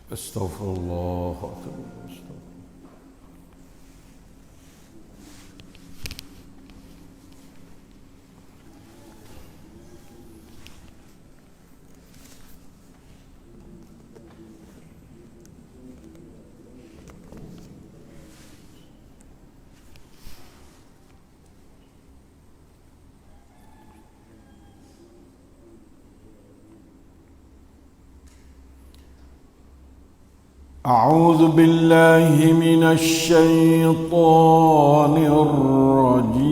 Astaghfirullah. أعوذ بالله من الشيطان الرجيم.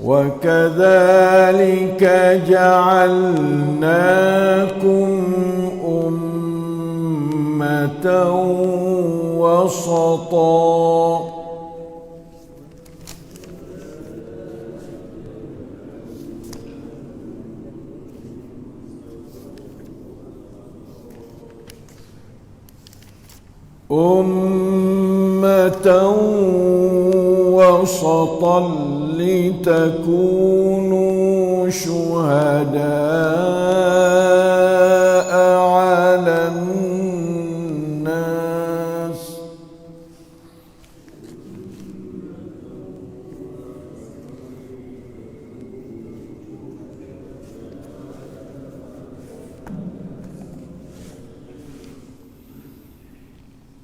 وكذلك جعلناكم أمة وسطا لتكونوا شهداء على الناس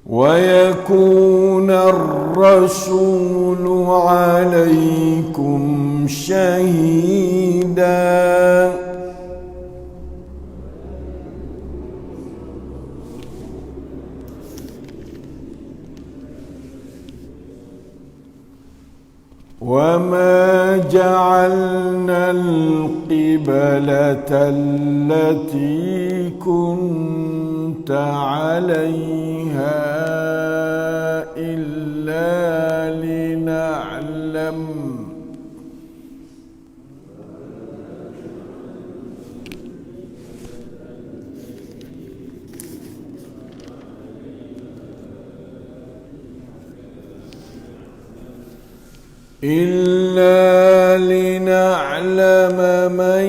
ويكون الرسول عليكم شهيدا وما جعلنا القبلة التي كنت عليها إلا لنعلم من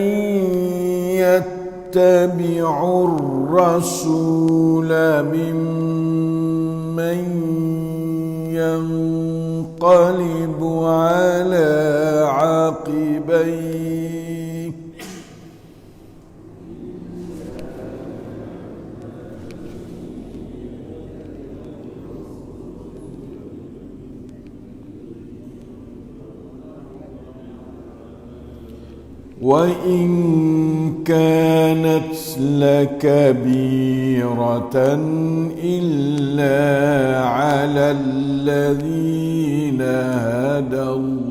يتبع الرسول ممن ينقلب على عقبيه وإن كانت لكبيرة إلا على الذين هدى الله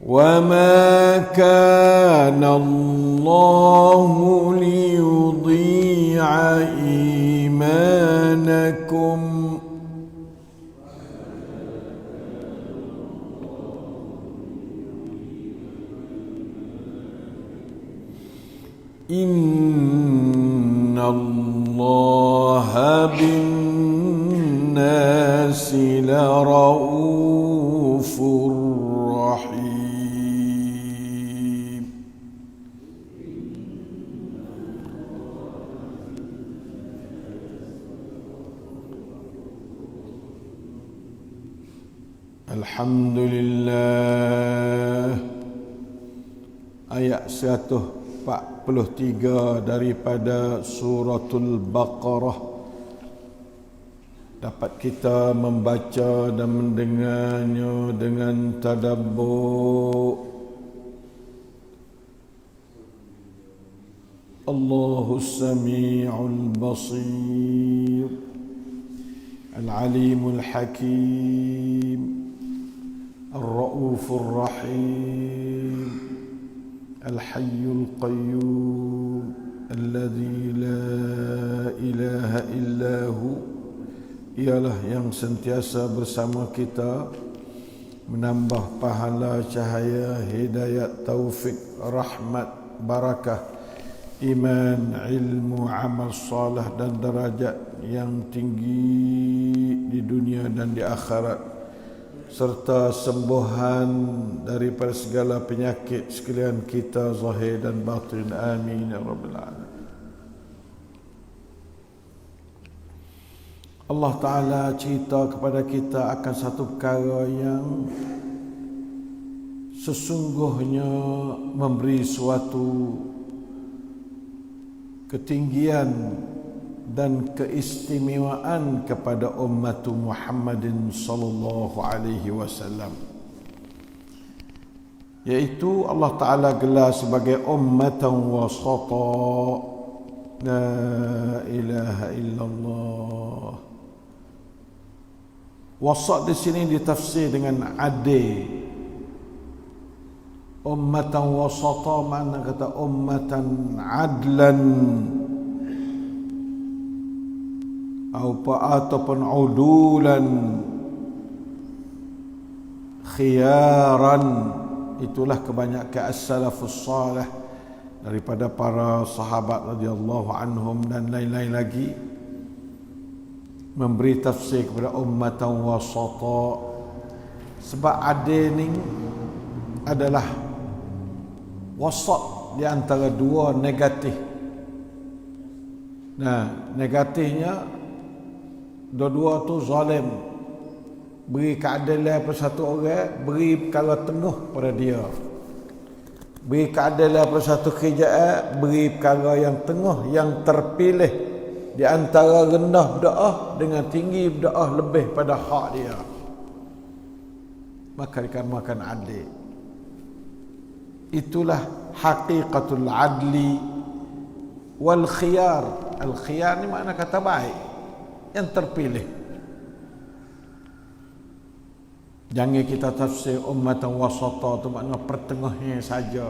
وما كان الله ليضيع إيمانكم إن الله بالناس لرؤوف رحيم. Alhamdulillah. Ayat 143 daripada suratul Baqarah dapat kita membaca dan mendengarnya dengan tadabbur. Allahus Sami'ul Basir, Al-Alimul Hakim, Ar-Ra'ufur Rahim, Al-Hayyul Qayyum, Alladhi la ilaha illahu ialah yang sentiasa bersama kita, menambah pahala, cahaya, hidayat, taufik, rahmat, barakah, iman, ilmu, amal salih dan derajat yang tinggi di dunia dan di akhirat, serta sembuhan daripada segala penyakit sekalian kita zahir dan batin. Amin ya rabbal alamin. Allah Ta'ala cerita kepada kita akan satu perkara yang sesungguhnya memberi suatu ketinggian dan keistimewaan kepada umat Muhammadin sallallahu alaihi wasallam, yaitu Allah Ta'ala gelar sebagai ummatan wasata. La ilaha illallah. Wasat di sini ditafsir dengan adil. Ummatan wasata makna kata ummatan adlan ataupun udulan, khiyaran. Itulah kebanyakan as-salafus salih daripada para sahabat radhiyallahu anhum dan lain-lain lagi memberi tafsir kepada ummatan wasata. Sebab adil ni adalah wasat di antara dua negatif. Nah, negatifnya dua-dua tu zalim. Beri keadilan pada satu orang, beri perkara tengah pada dia. Beri keadilan pada satu kerjaan, beri perkara yang tengah, yang terpilih di antara rendah berdoa dengan tinggi berdoa lebih pada hak dia. Maka dikatakan adil. Itulah haqiqatul adli wal khiyar. Al khiyar ni makna kata baik, yang terpilih. Jangan kita tafsir ummatan wasata tu makna pertengahnya saja.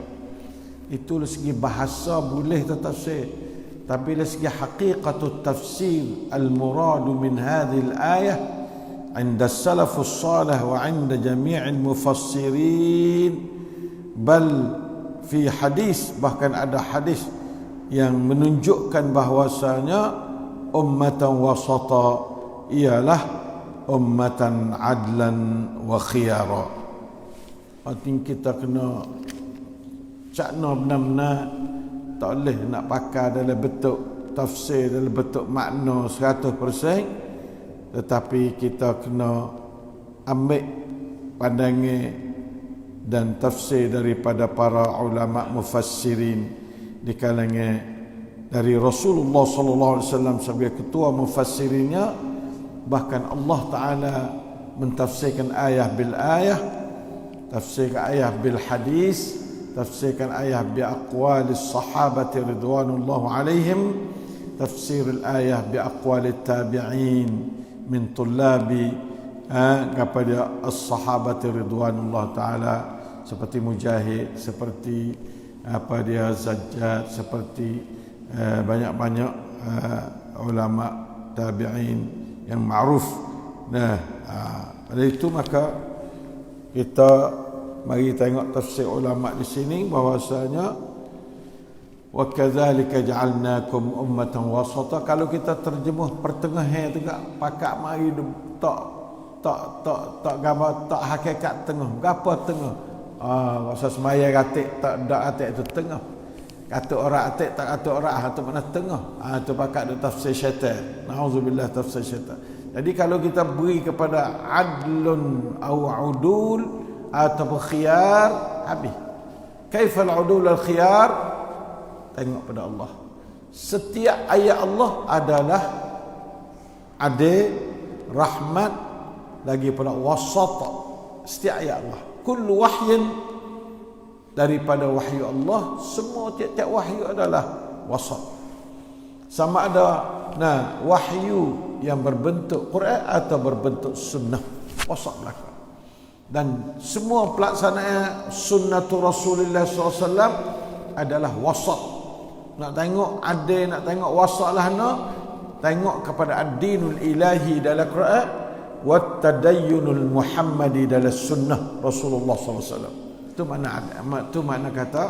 Itu dari segi bahasa boleh kita tafsir, tapi dari segi haqiqatut tafsir al-murad min hadhihi al-ayah عند السلف الصالح وعند جميع المفسرين بل في hadis, bahkan ada hadis yang menunjukkan bahwasanya ummatan wasata ialah ummatan adlan wa khiyara. Artinya kita kena cakna benar-benar, tak boleh nak pakai dalam bentuk tafsir, dalam bentuk makna 100%, tetapi kita kena ambil pandangan dan tafsir daripada para ulama mufassirin di kalangan dari Rasulullah sallallahu alaihi wasallam sebagai ketua mufassirinnya. Bahkan Allah Ta'ala mentafsirkan ayah bil ayah, tafsirkan ayah bil hadis, tafsirkan ayah bi aqwalis sahabati ridwanullah alaihim, tafsir al-ayah bi aqwalit tabi'in min tullabi kepada as-sahabati ridwanullah ta'ala, seperti Mujahid, seperti Zajjad, seperti banyak-banyak ulama tabi'in yang ma'ruf. Nah, oleh itu maka kita mari tengok tafsir ulama di sini bahwasanya wa kadzalika ja'alnakum ummatan wasata. Kalau kita terjemah pertengahan juga pakak mari tak gambar tak hakikat tengah. Gapo tengah? Masa semaya katik tak dak katik itu tengah. Kata orang atik tak kata orang atau mana tengah. Itu pakak ada tafsir syaitan. Nauzubillah tafsir syaitan. Jadi kalau kita beri kepada adlun au udul atau khiyar, habis. Kaifal udul al khiyar? Tengok pada Allah. Setiap ayat Allah adalah adil, rahmat, lagi pada wasat. Setiap ayat Allah. Kullu wahyin, daripada wahyu Allah, semua tiap-tiap wahyu adalah wasat. Sama ada wahyu yang berbentuk Quran atau berbentuk sunnah, wasat belaka. Dan semua pelaksanaan sunnatul Rasulullah SAW adalah wasat. Nak tengok adil, nak tengok wasat lah tengok kepada ad-dinul ilahi dalam Quran, wa tadayyunul muhammadi dalam sunnah Rasulullah SAW. Itu makna kata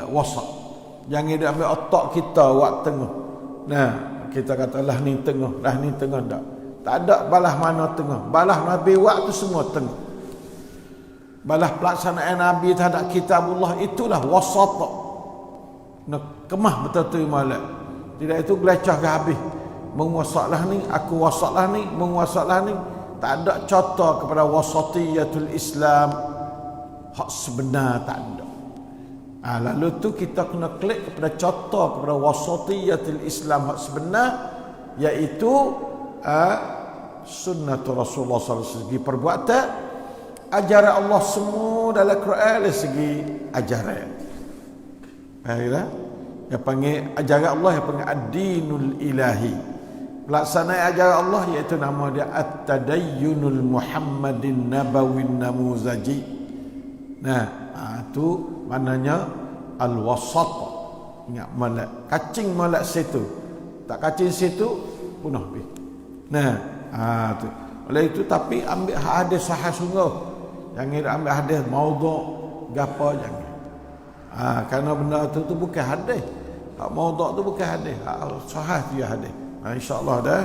wasat. Jangan dia ambil otak kita buat tengah. Nah, kita kata lah ni tengah tak ada balah mana tengah. Balah Nabi buat tu semua tengah. Balah pelaksanaan Nabi terhadap kitabullah itulah wasat. Nak kemah betul-betul malak. Tidak itu gelecah ke habis. Menguasaklah ni, aku wasaklah ni, menguasaklah ni. Tak ada contoh kepada wasatiyatul Islam hak sebenar, tak ada. Lalu tu kita kena klik kepada contoh kepada wasatiyatul Islam hak sebenar, iaitu sunnatul Rasulullah SAW segi perbuatan, ajaran Allah semua dalam Quran dari segi ajaran. Baiklah, yang panggil ajaran Allah yang panggil ad-dinul ilahi. Pelaksanaan ajaran Allah iaitu nama dia at-tadayyunul muhammadin nabawin namuzaji. Nah, itu maknanya al-wasat. Ingat malak, kacing malak situ. Tak kacing situ punah habis. Nah, tu. Oleh itu tapi ambil hadis sahih sungguh. Jangan ambil hadis maudhu' gapo jangan. Kerana benda tu bukan hadis. Hak maudhu' tu bukan hadis. Hak sahih dia hadis. Insya-Allah dah.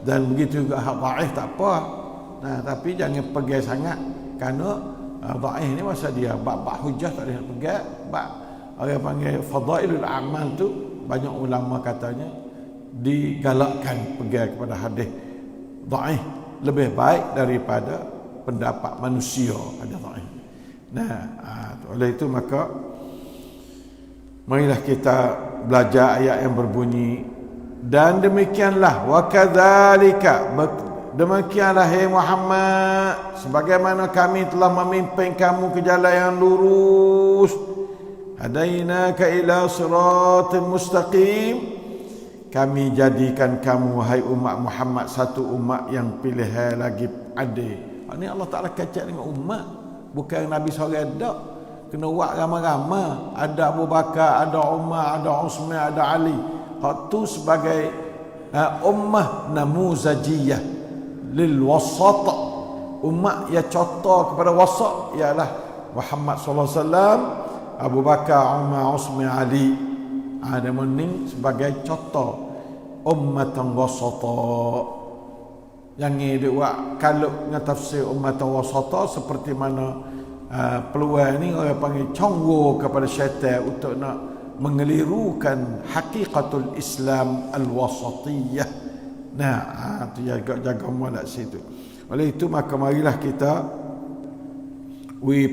Dan begitu juga hak dhaif tak apa. Nah, tapi jangan pegang sangat kerana dhaif ni masa dia bab hujah tak boleh pegang. Bab orang panggil fadailul amal tu banyak ulama katanya digalakkan pegang kepada hadis dhaif lebih baik daripada pendapat manusia ada dhaif. Nah, oleh itu maka marilah kita belajar ayat yang berbunyi, dan demikianlah wa kadzalika, demikianlah hai Muhammad, sebagaimana kami telah memimpin kamu ke jalan yang lurus, hadainaka ila siratal mustaqim, kami jadikan kamu hai umat Muhammad satu umat yang pilihan lagi adil. Ini Allah Ta'ala kacak dengan umat, bukan Nabi seorang dak. Kena buat ramai-ramai. Ada Abu Bakar, ada Umar, ada Uthman, ada Ali. Hak tu sebagai ummah namuzajiyah lil wasat. Umat yang contoh kepada wasat ialah Muhammad sallallahu alaihi wasallam, Abu Bakar, Umar, Uthman, Ali. Ada mening sebagai contoh ummatan wasata. Yang ni dia buat kalau dengan tafsir ummatan wasata seperti mana peluang ni orang panggil conggo kepada syaitan untuk nak mengelirukan hakikatul Islam al-wasatiyah. Nah, tu jaga molek situ. Oleh itu maka marilah kita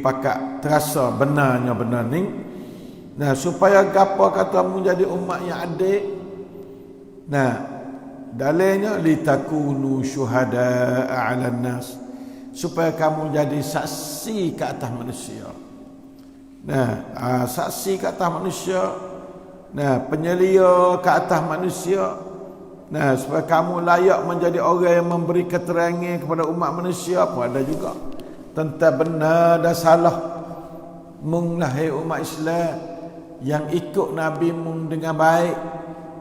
pakat terasa benarnya benar ni. Nah, supaya gapo kata menjadi umat yang adil. Nah, dalilnya litakunu syuhada'a 'alan nas, supaya kamu jadi saksi ke atas manusia. Nah, saksi ke atas manusia. Nah, penyelia ke atas manusia. Nah, supaya kamu layak menjadi orang yang memberi keterangan kepada umat manusia pun ada juga tentang benar dan salah. Mung lahir umat Islam yang ikut Nabi mung dengan baik,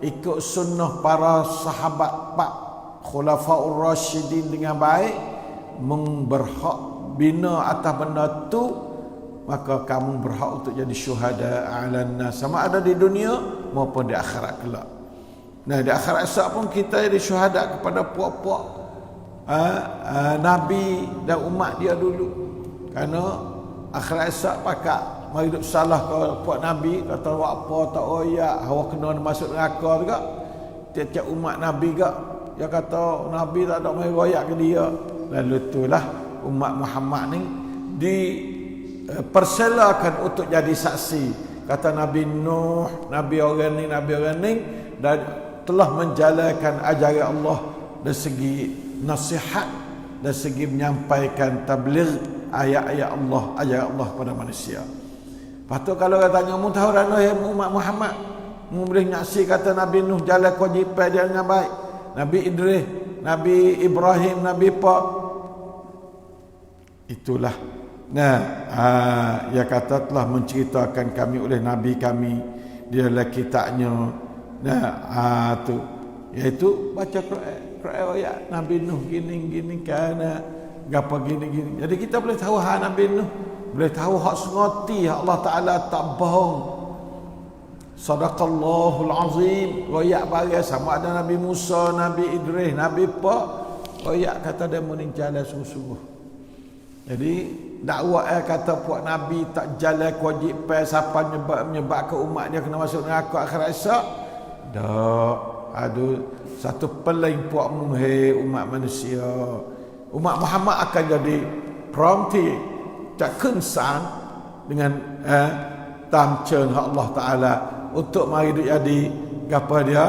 ikut sunnah para sahabat pak khulafaur rasyidin dengan baik, berhak bina atas benda tu, maka kamu berhak untuk jadi syuhada a'lan nas, sama ada di dunia maupun di akhirat kelak. Nah, di akhirat esok pun kita jadi syuhada kepada puak-puak Nabi dan umat dia dulu. Kerana akhirat esok pakak mari duk salah ke puak Nabi, kata buat apa tak royak, hawa kena masuk neraka juga. Tiap-tiap umat Nabi juga dia kata Nabi tak ada mai royak ke dia. Lalu itulah umat Muhammad ni diperselakan untuk jadi saksi. Kata Nabi Nuh, Nabi orang ni dan telah menjalankan ajaran Allah dari segi nasihat, dari segi menyampaikan tabligh ayat-ayat Allah, ajaran Allah kepada manusia. Lepas tu kalau katanya mu tahu umat Muhammad, mu boleh nyaksi kata Nabi Nuh jalan kewajipan dia dengan baik. Nabi Idris, Nabi Ibrahim, Nabi Pak. Itulah. Nah, ia kata telah menceritakan kami oleh Nabi kami di dalam kitabnya. Nah, tu Iaitu baca Quran ayat Nabi Nuh gini kana gapo gini. Jadi kita boleh tahu hak Nabi Nuh, boleh tahu hak sengoti Allah Taala tak bohong. Sadaqallahul azim. Royak bagi sama ada Nabi Musa, Nabi Idris, Nabi Pak. Royak kata dia meninjala sungguh-sungguh. Jadi dakwah kata puak Nabi tak jalan kewajipan siapa menyebab ke umat dia kena masuk neraka akhirat esok. Dak, aduh satu peling puak muhe umat manusia. Umat Muhammad akan jadi prompti tak kensan dengan tamcen Allah Taala untuk mari jadi apa dia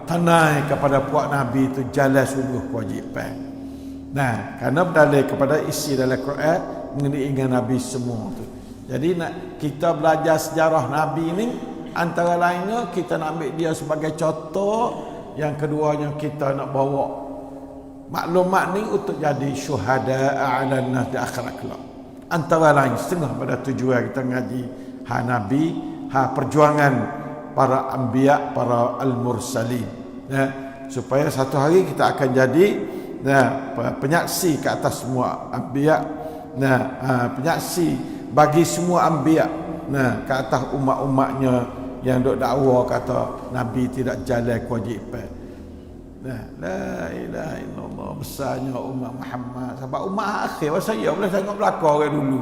tanai kepada puak Nabi itu jalan sungguh kewajipan. Nah, kerana berdalil kepada isi dalam Quran mengenai Nabi semua tu. Jadi nak kita belajar sejarah Nabi ini, antara lainnya kita nak ambil dia sebagai contoh, yang keduanya kita nak bawa maklumat ni untuk jadi syuhada ala nas di akhirat kelak. Antara lain setengah pada tujuan kita ngaji Nabi, perjuangan para anbiya, para al-mursalin. Supaya satu hari kita akan jadi penyaksi ke atas semua anbiya, penyaksi bagi semua anbiya, ke atas umat-umatnya yang dok dakwa kata Nabi tidak jalan kewajipan. La ilaha illallah, besarnya umat Muhammad. Sebab umat akhir saya boleh tengok belakang orang dulu,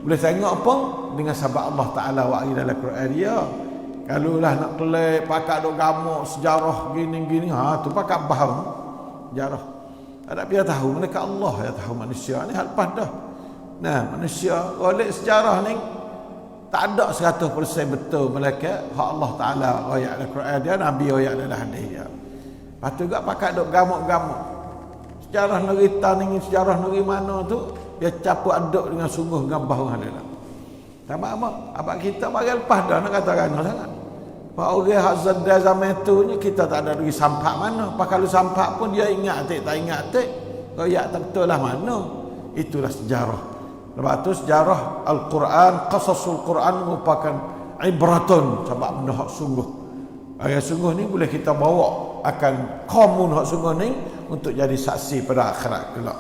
boleh tengok apa dengan sebab Allah Taala wahai dalam Quran dia. Kalau lah nak kelek pakak dok gamuk sejarah gini-gini, tu pakak faham sejarah. Tak biar tahu, mereka Allah yang tahu manusia ni hal lepas dah. Manusia oleh sejarah ni tak ada 100% betul malaikat hak Allah Taala ayat Al-Quran dia, Nabi ayat dalam hadis dia. Lepas tu juga pakak dok gamuk-gamuk. Sejarah negeri Tan ni, sejarah negeri mana tu dia campur aduk dengan sungguh dengan bahu dalam. Tak apa? Abang kita bagi lepas dah nak katakan sangat. Pak orang hazard zaman tu ni kita tak ada lagi sampak mana. Pak kalau sampak pun dia ingat tak ingat tak. Royak tak betul lah mana. Itulah sejarah. Lepas tu sejarah Al-Quran, qasasul Quran merupakan ibratun, sebab benda hak sungguh. Ayat sungguh ni boleh kita bawa akan komun hak sungguh ni untuk jadi saksi pada akhirat kelak.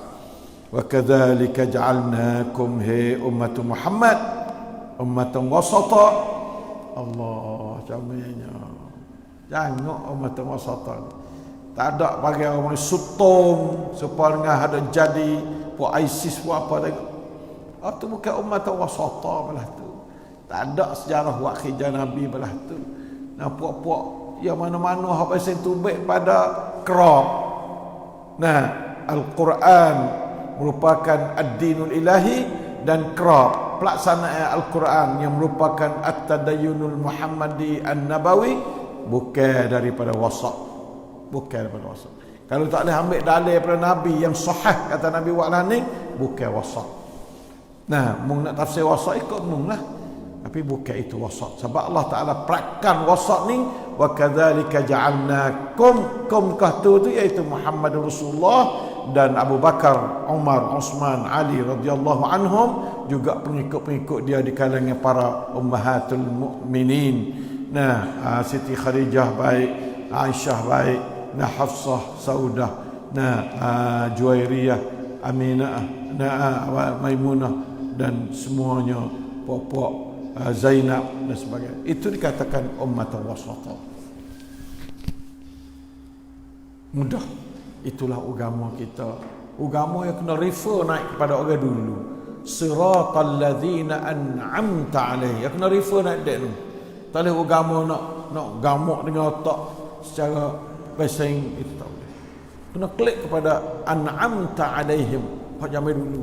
Wa kadzalika ja'alnakum hi ummatu Muhammad ummatan wasata. Allah jamanya. Jangan ummatan wasata. Tak ada bagi orang sutong supaya dengan ada jadi puak ISIS puak apa tengok. Itu bukan ummatan wasata belah tu. Tak ada sejarah wakhijah Nabi belah tu. Nah puak-puak yang mana-mana hak pasal tu baik pada kerap. Al-Quran merupakan ad-dinul ilahi dan kerap pelaksanaan Al-Quran yang merupakan at-tadayyunul Muhammadi an-nabawi bukan daripada wasat. Bukan daripada wasat. Kalau tak boleh ambil dalil daripada Nabi yang sahih kata Nabi wa'ala ni, bukan wasat. Mung nak tafsir wasat ikut mung lah. Tapi bukan itu wasat. Sebab Allah Ta'ala perakan wasat ni, wa kadzalika ja'alnakum, kumkah tu iaitu Muhammad Rasulullah dan Abu Bakar, Umar, Uthman, Ali radhiyallahu anhum, juga pengikut-pengikut dia di kalangan para ummahatul mukminin. Siti Khadijah baik, Aisyah baik, Hafsah, Saudah, Juwairiyah, Aminah, Maimunah dan semuanya, puak-puak Zainab dan sebagainya. Itu dikatakan ummatan wasata. Mudah. Itulah agama kita. Agama yang kena refer naik kepada orang dulu. Siratal ladzina an'amta alaihim. Yang kena refer naik dek tu. Tak boleh agama nak gamuk dengan otak secara bahasa itu tak boleh. Kena klik kepada an'amta alaihim. Hak zaman dulu.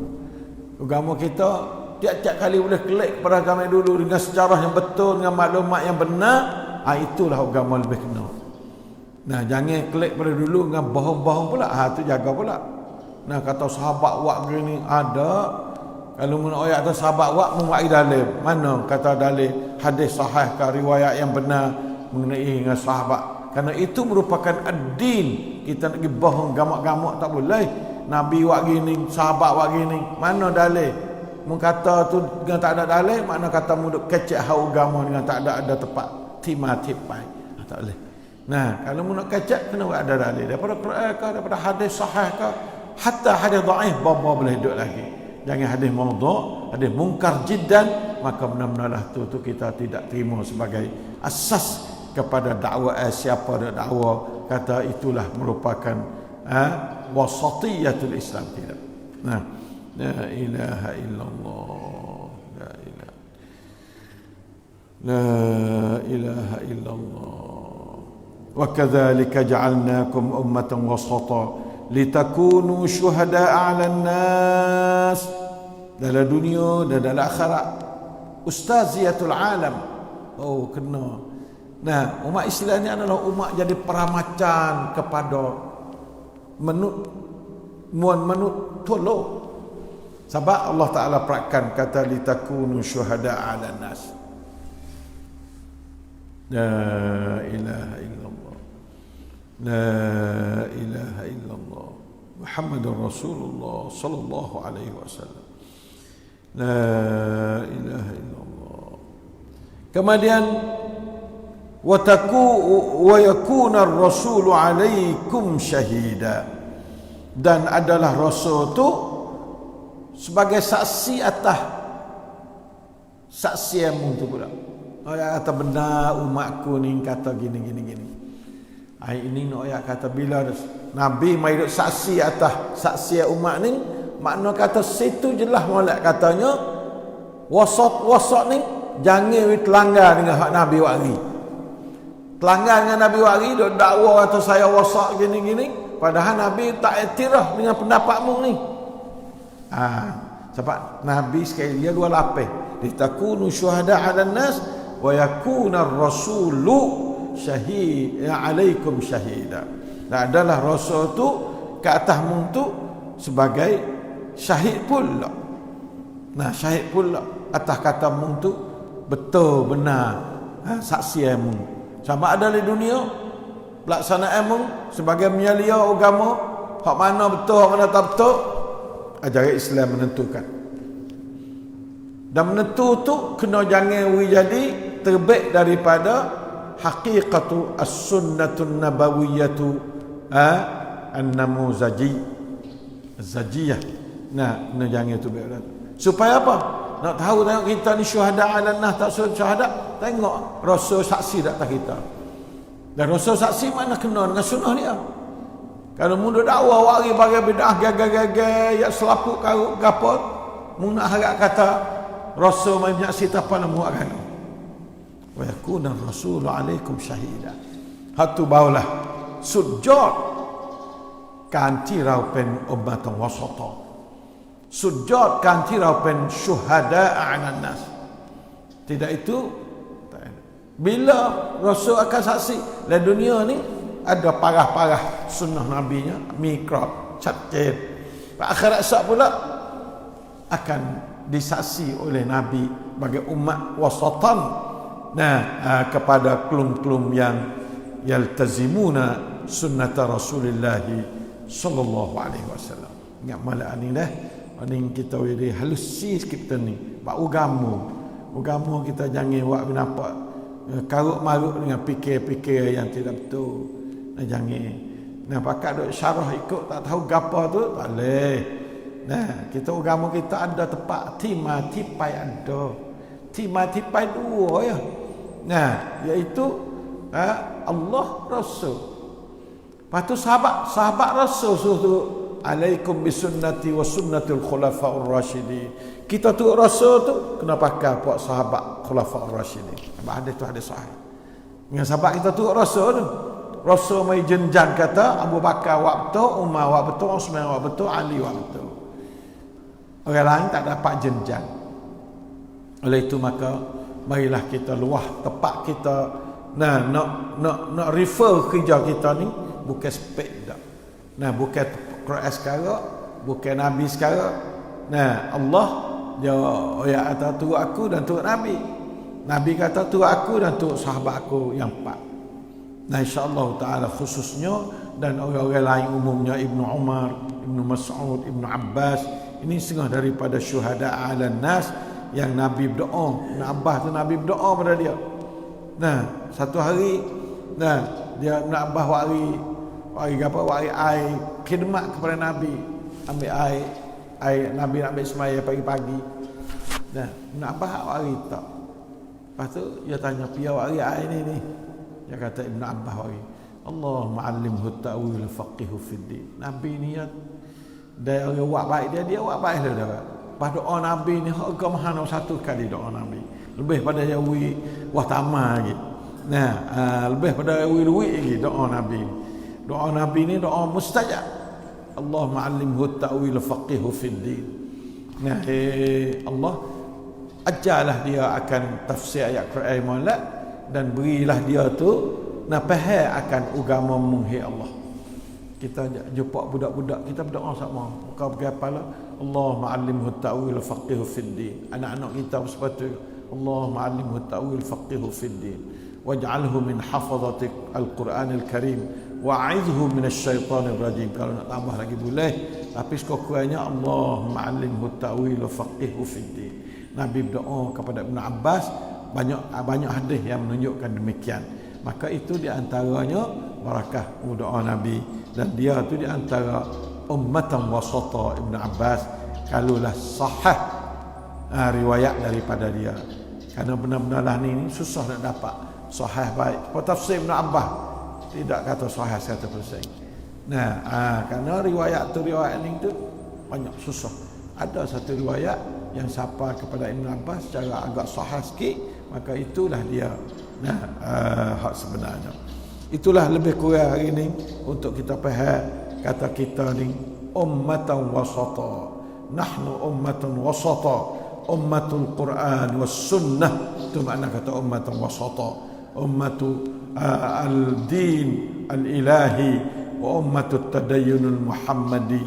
Agama kita tiap-tiap kali boleh klik kepada zaman dulu dengan sejarah yang betul, dengan maklumat yang benar. Itulah agama lebih kena. Jangan klik pada dulu dengan bohong-bohong pula. Tu jaga pula. Kata sahabat wak begini ada. Kalau mun ayat tu sahabat wak membuat dalil. Mana kata dalil hadis sahih ke riwayat yang benar mengenai dengan sahabat. Karena itu merupakan ad-din. Kita nak pergi bohong gamak-gamak tak boleh. Nabi wak gini, sahabat wak gini. Mana dalil? Mun kata tu dengan tak ada dalil, makna kata muduk kecek hau agama dengan tak ada tempat tipai. Tak boleh. Nah, kalau nak kacak kena ada dalil daripada Quran ke, daripada hadis sahih ke, hatta hadis dhaif bawa boleh duduk lagi. Jangan hadis maudhu', hadis munkar jiddan, maka benar-benarlah tu kita tidak terima sebagai asas kepada dakwah. Siapa ada dakwah kata itulah merupakan wasatiyatul Islam, tidak. Nah, la ilaha illallah, la ilaha illallah. Wa kadzalika ja'alnakum ummatan wasata litakunu syuhada'a 'alan nas, dalam dunia dan dalam akhirat. Ustaziyatul alam. Oh, kena. Nah, umat Islam ni adalah umat jadi peramacan kepada menut tolong. Sebab Allah Ta'ala perakan kata litakunu syuhada'a 'alan nas. La ilaha illallah, la ilaha illallah Muhammadur Rasulullah sallallahu alaihi wasallam. La ilaha illallah. Kemudian wa yakuna ar-rasulu alaikum syahida, dan adalah rasul tu sebagai saksi atas saksi yang tu pula. Ayat kata benar umatku ni kata gini. Ayat ini no ayat kata bila Nabi mai duk saksi atas saksi umat ni, makna kata situ jelas molek katanya wasat ni jangan terlanggar dengan hak Nabi wari. Terlanggar dengan Nabi wari duk dakwa kata saya wasat gini, padahal Nabi tak iktiraf dengan pendapatmu ni. Sebab Nabi sekali dia dua lapis, litakunu syuhada 'alan nas wa yakuna ar-rasulu alaikum syahida. Dan adalah rasul tu ke atasmu tu sebagai syahid pula. Nah, syahid pula atas katamu tu betul benar saksi mu. Sama ada di dunia pelaksanaanmu sebagai menyalia agama, hak mana betul hak mana tak betul, ajaran Islam menentukan. Dan menentu tu kena jangan jadi terbit daripada haqiqatu as-sunnatun nabawiyyatu an-namuzajiyah. Nah, kena jangan tu berat. Supaya apa? Nak tahu tengok kita ni syuhada 'alan nas tak syuhada, tengok rasul saksi dak atas kita. Dan rasul saksi mana kena dengan sunnah dia. Kalau mu dakwah wari bagi bidah gagal ya selaput karut gapo, mu nak harap kata rasul mai menyaksi apa nak buat kan. Wa yakuna ar-rasulu alaikum syahida. Hatu baulah sujud kanti raupen ummatan wasata. Sujud kanti raupen syuhada 'alan nas. Tidak itu bila rasul akan saksi dalam dunia ni ada parah-parah sunnah nabinya mikrab catchet. Akhirat sak pula akan disaksi oleh Nabi bagi umat wasatan. Nah, kepada kelum-kelum yang yaltazimuna sunnata Rasulullah sallallahu alaihi wasallam. Ingat malam ni dah, ni kita wedi halusi sikit ni. Bab agama kita jangan buat nampak karut marut dengan fikir-fikir yang tidak betul. Nah, jangan. Nah, pakat duk syarah ikut tak tahu gapo tu tak boleh. Nah, kita agama kita ada tempat tipai ada. Tipai dua ya. Nah, iaitu Allah Rasul. Lepas tu sahabat Rasul suruh alaikum bisunnati wa sunnatul khulafaur rasyidin. Kita tu Rasul tu kena pakai puak sahabat khulafaur rasyidin. Ada tu hadis sahih. Dengan sahabat kita tu Rasul tu. Rasul mai jenjang kata Abu Bakar wak betul, Umar wak betul, Uthman wak betul, Ali wak betul. Orang lain tak dapat jenjang. Oleh itu maka marilah kita luah tepat kita nak refer kerja kita ni bukan spek dak. Nah, bukan Quran sekarang, bukan Nabi sekarang. Nah, Allah dia kata tu aku dan tu Nabi. Nabi kata tu aku dan tu sahabat aku yang empat. Nah, insya-Allah taala khususnya dan orang-orang lain umumnya Ibnu Umar, Ibnu Mas'ud, Ibnu Abbas, ini setengah daripada syuhada 'alan nas yang Nabi berdoa. Ibn Abbas tu Nabi berdoa pada dia. Nah, satu hari dia nak Abbas wari apa, wari air khidmat kepada Nabi, ambil air Nabi nak ambil semaya pagi-pagi. Nah, nak Abbas wari tak. Lepas tu dia tanya, "Pia wari air ni?" Dia kata, "Ibn Abbas wari." Allah ma'allimhu ta'wil faqihu fid din. Nabi ni ya, dia orang buat baik dia buat baik dah. Pas doa Nabi ni harga mahal satu kali doa Nabi. Lebih pada yawi wah tamah lagi. Nah, lebih pada yawi lagi doa Nabi. Doa Nabi ni doa mustajab. Allah ma'allimhu ta'wil faqihu fid din. Nah, Allah ajarlah dia akan tafsir ayat Quran molek dan berilah dia tu faham akan agama munghi Allah. Kita jumpa budak-budak, kita berdoa sama. Kau pergi apa lah? Allah ma'allimhu ta'wil faqihu fid din. Anak-anak kita sepatutnya Allah ma'allimhu ta'wil faqihu fid din. Waj'alhu min hafazati al-Quranil Karim wa'idhu min asy-syaithanir rajim. Kalau nak tambah lagi boleh, tapi sekurang-kurangnya Allah ma'allimhu ta'wil faqihu fid din. Nabi berdoa kepada Ibn Abbas, banyak hadis yang menunjukkan demikian. Maka itu di antaranya barakah doa Nabi, dan dia tu di antara ummatan wasata Ibn Abbas, kalulah sahih riwayat daripada dia. Karena benar-benar lah ni susah nak dapat sahih baik. Tafsir Ibn Abbas tidak kata sahih 100%. Nah, karena riwayat ni tu banyak susah. Ada satu riwayat yang sapa kepada Ibn Abbas secara agak sahih sikit, maka itulah dia hak sebenarnya. Itulah lebih kurang hari ini untuk kita faham kata kita ni ummatan wasata. Nahnu ummatan wasata, ummatul Quran was sunnah. Itu makna kata ummatan wasata. Ummatu al-din al-ilahi wa ummatu tadayyunul muhammadi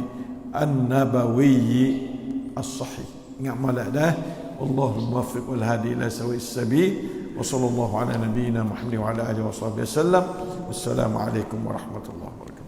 an-nabawi as-sahih. Ingat malah dah. Allahul muwaffiq wal hadi ila sawa'is sabil. Wa sallallahu ala nabiyyina Muhammad wa ala alihi wa sahbihi wasallam. Wassalamu alaikum warahmatullahi wabarakatuh.